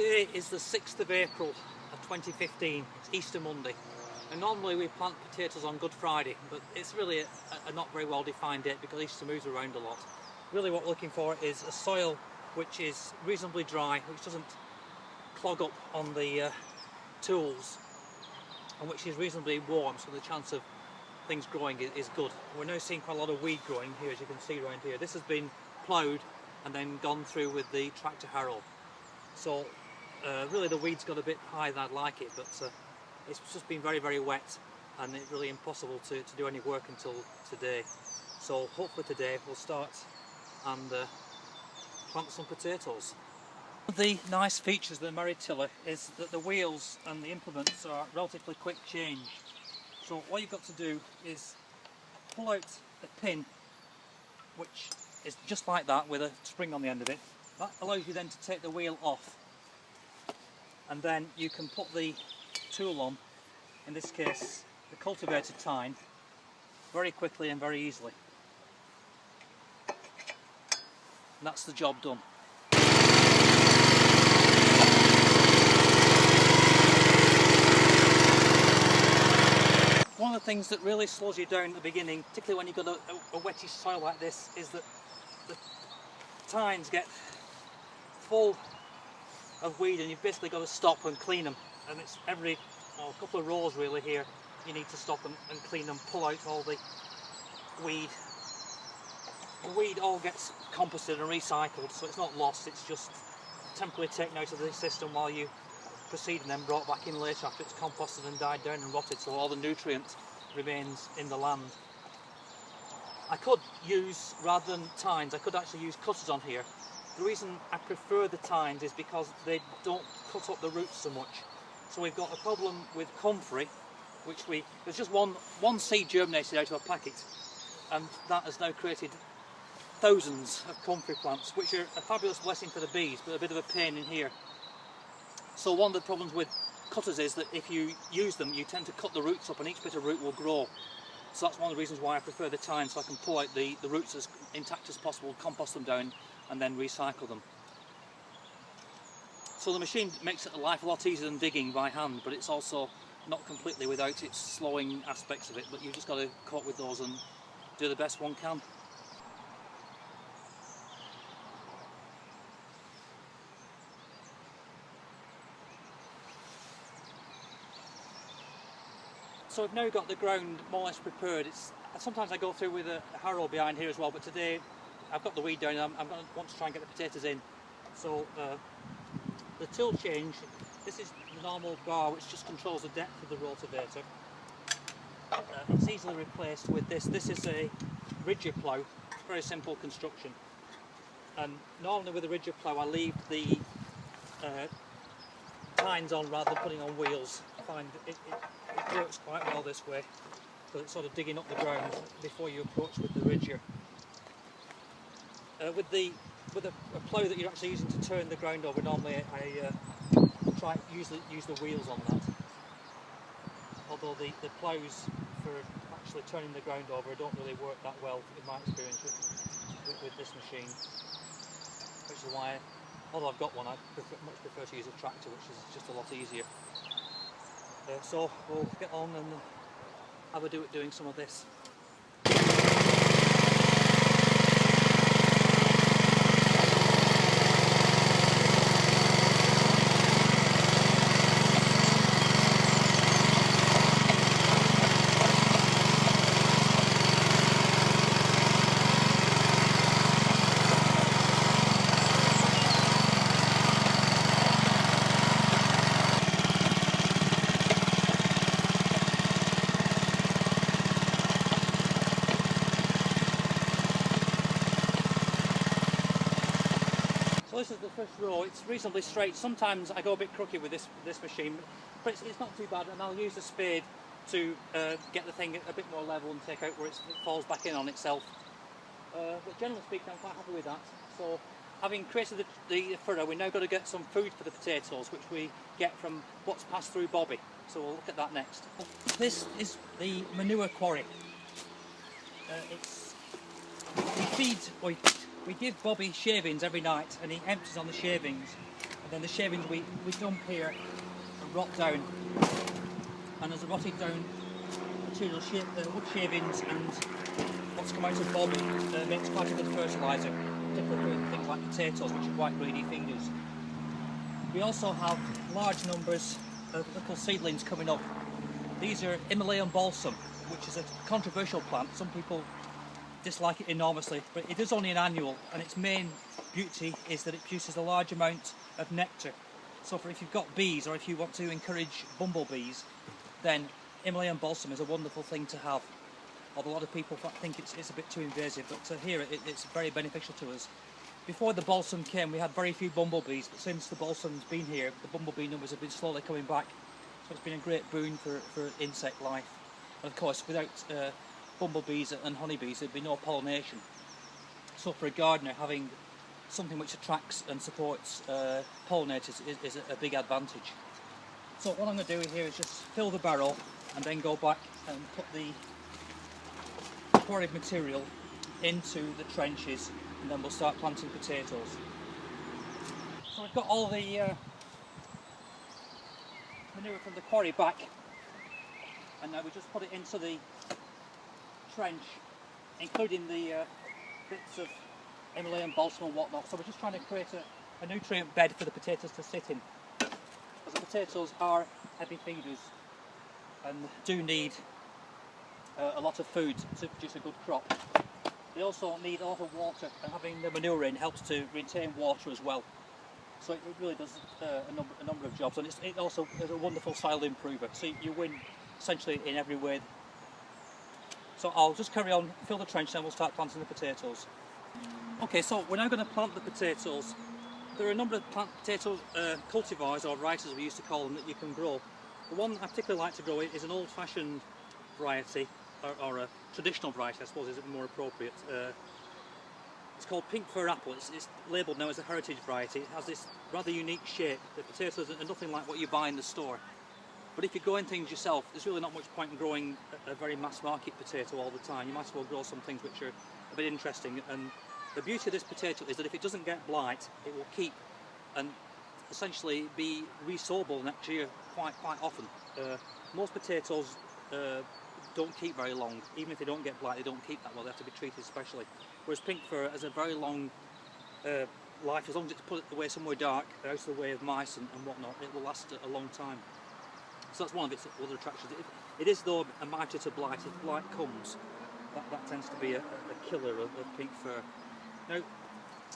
Today is the 6th of April of 2015, it's Easter Monday, and normally we plant potatoes on Good Friday, but it's really a not very well defined date because Easter moves around a lot. Really what we're looking for is a soil which is reasonably dry, which doesn't clog up on the tools, and which is reasonably warm, so the chance of things growing is good. We're now seeing quite a lot of weed growing here, as you can see around here. This has been ploughed and then gone through with the tractor harrow. So really the weeds got a bit higher than I'd like it, but it's just been very, very wet, and it's really impossible to do any work until today. So hopefully today we'll start and plant some potatoes. One of the nice features of the Merry Tiller is that the wheels and the implements are relatively quick change. So all you've got to do is pull out a pin, which is just like that with a spring on the end of it. That allows you then to take the wheel off, and then you can put the tool on, in this case the cultivator tine, very quickly and very easily. And that's the job done. One of the things that really slows you down at the beginning, particularly when you've got a wettish soil like this, is that the tines get full of weed and you've basically got to stop and clean them. And it's every couple of rows really here, you need to stop and clean them, pull out all the weed. The weed all gets composted and recycled, so it's not lost, it's just temporarily taken out of the system while you proceed and then brought back in later after it's composted and died down and rotted, so all the nutrient remains in the land. I could use, rather than tines, I could actually use cutters on here. The reason I prefer the tines is because they don't cut up the roots so much. So we've got a problem with comfrey, which there's just one seed germinated out of a packet, and that has now created thousands of comfrey plants, which are a fabulous blessing for the bees, but a bit of a pain in here. So one of the problems with cutters is that if you use them, you tend to cut the roots up and each bit of root will grow. So that's one of the reasons why I prefer the tine, so I can pull out the roots as intact as possible, compost them down and then recycle them. So the machine makes life a lot easier than digging by hand, but it's also not completely without its slowing aspects of it, but you've just got to cope with those and do the best one can. So we've now got the ground more or less prepared. Sometimes I go through with a harrow behind here as well, but today I've got the weed down and I'm going to want to try and get the potatoes in. So the tool change, this is the normal bar which just controls the depth of the rotavator. It's easily replaced with this. This is a ridger plough, very simple construction. And normally with a ridger plough I leave the tines on rather than putting on wheels. I find it works quite well this way, because it's sort of digging up the ground before you approach with the ridger. With a plough that you're actually using to turn the ground over, normally I try usually use the wheels on that. Although the ploughs for actually turning the ground over don't really work that well in my experience with this machine. Which is why, although I've got one, I much prefer to use a tractor, which is just a lot easier. So we'll get on and have a do at doing some of this. So this is the first row. It's reasonably straight. Sometimes I go a bit crooked with this machine, but it's not too bad, and I'll use the spade to get the thing a bit more level and take out where it falls back in on itself. But generally speaking, I'm quite happy with that. So having created the furrow, we're now going to get some food for the potatoes, which we get from what's passed through Bobby. So we'll look at that next. This is the manure quarry. We give Bobby shavings every night, and he empties on the shavings. And then the shavings we dump here and rot down. And as the rotted down material, wood shavings and what's come out of bobbing makes quite a good fertiliser, particularly for things like potatoes, which are quite greedy feeders. We also have large numbers of little seedlings coming up. These are Himalayan balsam, which is a controversial plant. Some people dislike it enormously, but it is only an annual, and its main beauty is that it produces a large amount of nectar. So if you've got bees, or if you want to encourage bumblebees, then Himalayan balsam is a wonderful thing to have. Although a lot of people think it's a bit too invasive, but here it's very beneficial to us. Before the balsam came, we had very few bumblebees, but since the balsam's been here, the bumblebee numbers have been slowly coming back. So it's been a great boon for insect life. And of course, without bumblebees and honeybees, there'd be no pollination. So for a gardener, having something which attracts and supports pollinators is a big advantage. So what I'm going to do here is just fill the barrel and then go back and put the quarried material into the trenches, and then we'll start planting potatoes. So we've got all the manure from the quarry back, and now we just put it into the trench, including the bits of Himalayan balsam and whatnot. So we're just trying to create a nutrient bed for the potatoes to sit in, because the potatoes are heavy feeders and do need a lot of food to produce a good crop. They also need a lot of water, and having the manure in helps to retain water as well. So it really does a number of jobs, and it also is a wonderful soil improver. So you win essentially in every way. So I'll just carry on, fill the trench, and we'll start planting the potatoes. Okay, so we're now going to plant the potatoes. There are a number of potato cultivars, or varieties as we used to call them, that you can grow. The one I particularly like to grow is an old-fashioned variety, or a traditional variety, I suppose is more appropriate. It's called Pink Fir Apple. It's labelled now as a heritage variety. It has this rather unique shape. The potatoes are nothing like what you buy in the store. But if you're growing things yourself, there's really not much point in growing a very mass market potato all the time. You might as well grow some things which are a bit interesting. And the beauty of this potato is that if it doesn't get blight, it will keep and essentially be resowable next year quite often. Most potatoes don't keep very long. Even if they don't get blight, they don't keep that well. They have to be treated specially. Whereas Pink Fir has a very long life. As long as it's put away somewhere dark, out of the way of mice and whatnot, it will last a long time. So that's one of its other attractions. It is though a mitre to blight. If blight comes, that tends to be a killer of Pink Fir. Now,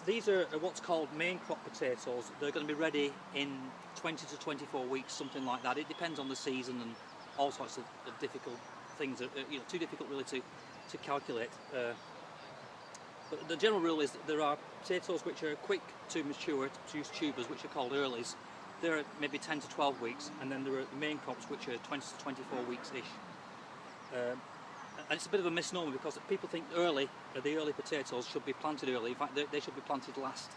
these are what's called main crop potatoes. They're going to be ready in 20 to 24 weeks, something like that. It depends on the season and all sorts of difficult things. Too difficult really to calculate. But the general rule is that there are potatoes which are quick to mature, to produce tubers, which are called earlies. They're maybe 10 to 12 weeks, and then there are main crops which are 20 to 24 weeks-ish. And it's a bit of a misnomer, because people think the early potatoes should be planted early. In fact, they should be planted last.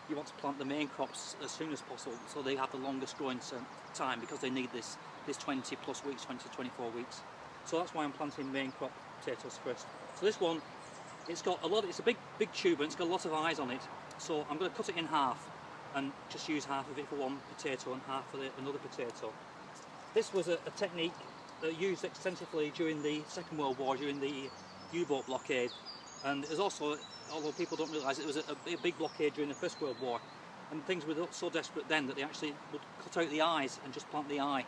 You want to plant the main crops as soon as possible, so they have the longest growing time, because they need this 20 plus weeks, 20 to 24 weeks. So that's why I'm planting main crop potatoes first. So this one, it's a big tuber, and it's got a lot of eyes on it. So I'm going to cut it in half and just use half of it for one potato and half for another potato. This was a technique used extensively during the Second World War, during the U-boat blockade, and it was also, although people don't realise, it was a big blockade during the First World War, and things were so desperate then that they actually would cut out the eyes and just plant the eye.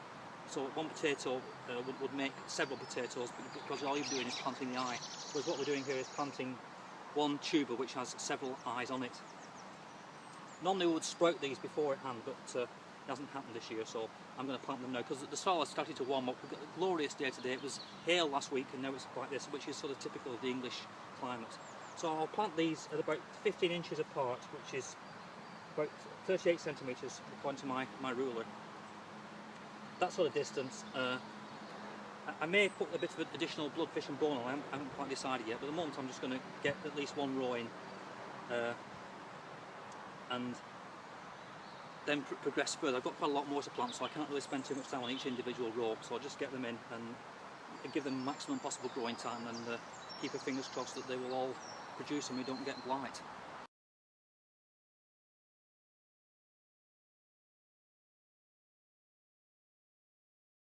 So one potato would make several potatoes, because all you're doing is planting the eye. Whereas what we're doing here is planting one tuber which has several eyes on it. Normally we would sprout these beforehand, but it hasn't happened this year, so I'm going to plant them now, because the soil has started to warm up. We've got a glorious day today. It was hail last week, and now it's like this, which is sort of typical of the English climate. So I'll plant these at about 15 inches apart, which is about 38 centimetres according to my ruler. That sort of distance. I may put a bit of additional bloodfish and bone on. I haven't quite decided yet, but at the moment I'm just going to get at least one row in, and then progress further. I've got quite a lot more to plant, so I can't really spend too much time on each individual row, so I'll just get them in and give them maximum possible growing time, and keep our fingers crossed that they will all produce and we don't get blight.